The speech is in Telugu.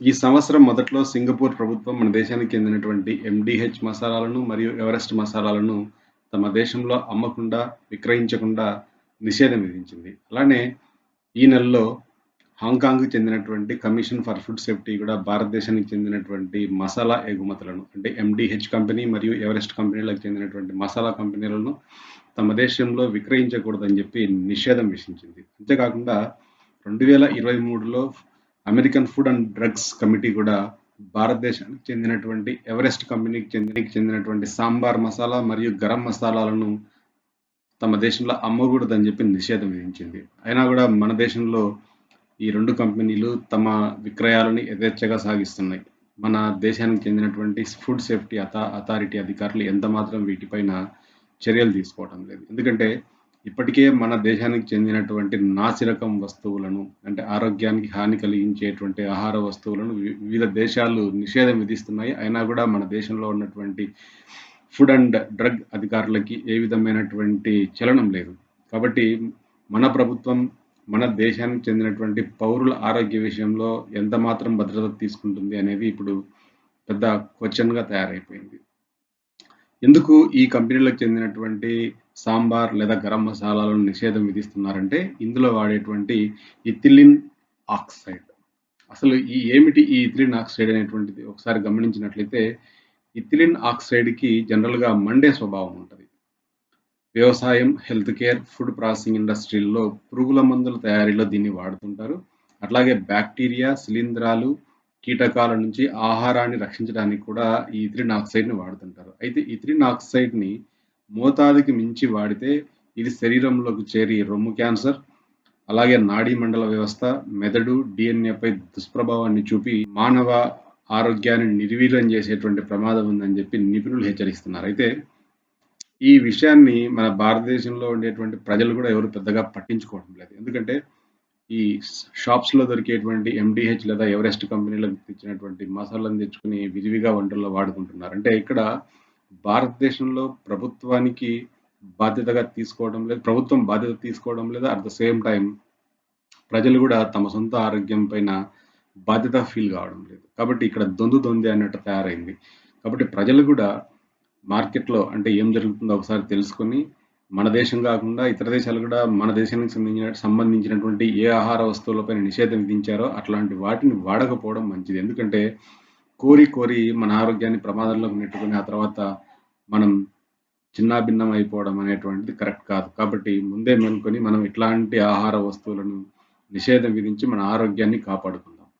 ఈ సంవత్సరం మొదట్లో సింగపూర్ ప్రభుత్వం మన దేశానికి చెందినటువంటి ఎండీహెచ్ మసాలాలను మరియు ఎవరెస్ట్ మసాలాలను తమ దేశంలో అమ్మకుండా, విక్రయించకుండా నిషేధం విధించింది. అలానే ఈ నెలలో హాంకాంగ్‌కి చెందినటువంటి కమిషన్ ఫర్ ఫుడ్ సేఫ్టీ కూడా భారతదేశానికి చెందినటువంటి మసాలా ఎగుమతులను అంటే ఎండీహెచ్ కంపెనీ మరియు ఎవరెస్ట్ కంపెనీలకు చెందినటువంటి మసాలా కంపెనీలను తమ దేశంలో విక్రయించకూడదని చెప్పి నిషేధం విధించింది. అంతేకాకుండా 2023లో American food and drugs committee కూడా భారతదేశానికి చెందినటువంటి ఎవరెస్ట్ కంపెనీకి చెందినటువంటి సాంబార్ మసాలా మరియు గరం మసాలాలను తమ దేశంలో అమ్మకూడదని చెప్పి నిషేధం విధించింది. అయినా కూడా మన దేశంలో ఈ 2 కంపెనీలు తమ విక్రయాలని యథేచ్ఛగా సాగిస్తున్నాయి. మన దేశానికి చెందినటువంటి ఫుడ్ సేఫ్టీ అథారిటీ అధికారులు ఎంత మాత్రం వీటిపైన చర్యలు తీసుకోవటం లేదు. ఎందుకంటే ఇప్పటికే మన దేశానికి చెందినటువంటి నాసిరకం వస్తువులను అంటే ఆరోగ్యానికి హాని కలిగించేటువంటి ఆహార వస్తువులను వివిధ దేశాలు నిషేధం విధిస్తున్నాయి. అయినా కూడా మన దేశంలో ఉన్నటువంటి ఫుడ్ అండ్ డ్రగ్ అధికారులకి ఏ విధమైనటువంటి చలనం లేదు. కాబట్టి మన ప్రభుత్వం మన దేశానికి చెందినటువంటి పౌరుల ఆరోగ్య విషయంలో ఎంత మాత్రం భద్రత తీసుకుంటుంది అనేది ఇప్పుడు పెద్ద క్వెషన్‌గా తయారైపోయింది. ఎందుకు ఈ కంపెనీలకు చెందినటువంటి సాంబార్ లేదా గరం మసాలాలను నిషేధం విధిస్తున్నారంటే, ఇందులో వాడేటువంటి ఇథిలిన్ ఆక్సైడ్. అసలు ఏమిటి ఈ ఇథిలిన్ ఆక్సైడ్ అనేటువంటిది ఒకసారి గమనించినట్లయితే, ఇథిలిన్ ఆక్సైడ్‌కి జనరల్‌గా మండే స్వభావం ఉంటది. వ్యవసాయం, హెల్త్ కేర్, ఫుడ్ ప్రాసెసింగ్ ఇండస్ట్రీల్లో పురుగుల మందుల తయారీలో దీన్ని వాడుతుంటారు. అట్లాగే బ్యాక్టీరియా, శిలీంధ్రాలు, కీటకాల నుంచి ఆహారాన్ని రక్షించడానికి కూడా ఈ ఇథిలిన్ ఆక్సైడ్‌ని వాడుతుంటారు. అయితే ఇథిలిన్ ఆక్సైడ్‌ని మోతాదుకి మించి వాడితే ఇది శరీరంలోకి చేరి రొమ్ము క్యాన్సర్, అలాగే నాడీ మండల వ్యవస్థ, మెదడు, డీఎన్ఏపై దుష్ప్రభావాన్ని చూపి మానవ ఆరోగ్యాన్ని నిర్వీర్యం చేసేటువంటి ప్రమాదం ఉందని చెప్పి నిపుణులు హెచ్చరిస్తున్నారు. అయితే ఈ విషయాన్ని మన భారతదేశంలో ఉండేటువంటి ప్రజలు కూడా ఎవరు పెద్దగా పట్టించుకోవడం లేదు. ఎందుకంటే ఈ షాప్స్‌లో దొరికేటువంటి ఎండీహెచ్ లేదా ఎవరెస్ట్ కంపెనీలకు తెచ్చినటువంటి మసాలాలను తెచ్చుకొని విరివిగా వంటల్లో వాడుకుంటున్నారు. అంటే ఇక్కడ భారతదేశంలో ప్రభుత్వానికి బాధ్యతగా తీసుకోవడం లేదు. ప్రభుత్వం బాధ్యత తీసుకోవడం లేదు. అట్ ద సేమ్ టైమ్ ప్రజలు కూడా తమ సొంత ఆరోగ్యం పైన బాధ్యత ఫీల్ కావడం లేదు. కాబట్టి ఇక్కడ దొందే అన్నట్టు తయారైంది. కాబట్టి ప్రజలు కూడా మార్కెట్‌లో అంటే ఏం జరుగుతుందో ఒకసారి తెలుసుకొని, మన దేశం గాకుండా ఇతర దేశాలు గూడా మన దేశానికి సంబంధించినటువంటి ఏ ఆహార వస్తువులపైన నిషేధం విధించారో అట్లాంటి వాటిని వాడకపోవడం మంచిది. ఎందుకంటే కోరి మన ఆరోగ్యాన్ని ప్రమాదంలోకి నెట్టుకొని ఆ తర్వాత మనం చిన్నాభిన్నం అయిపోవడం అనేటువంటిది కరెక్ట్ కాదు. కాబట్టి ముందే మేలుకొని మనం ఇట్లాంటి ఆహార వస్తువులను నిషేధం విధించి మన ఆరోగ్యాన్ని కాపాడుకుందాం.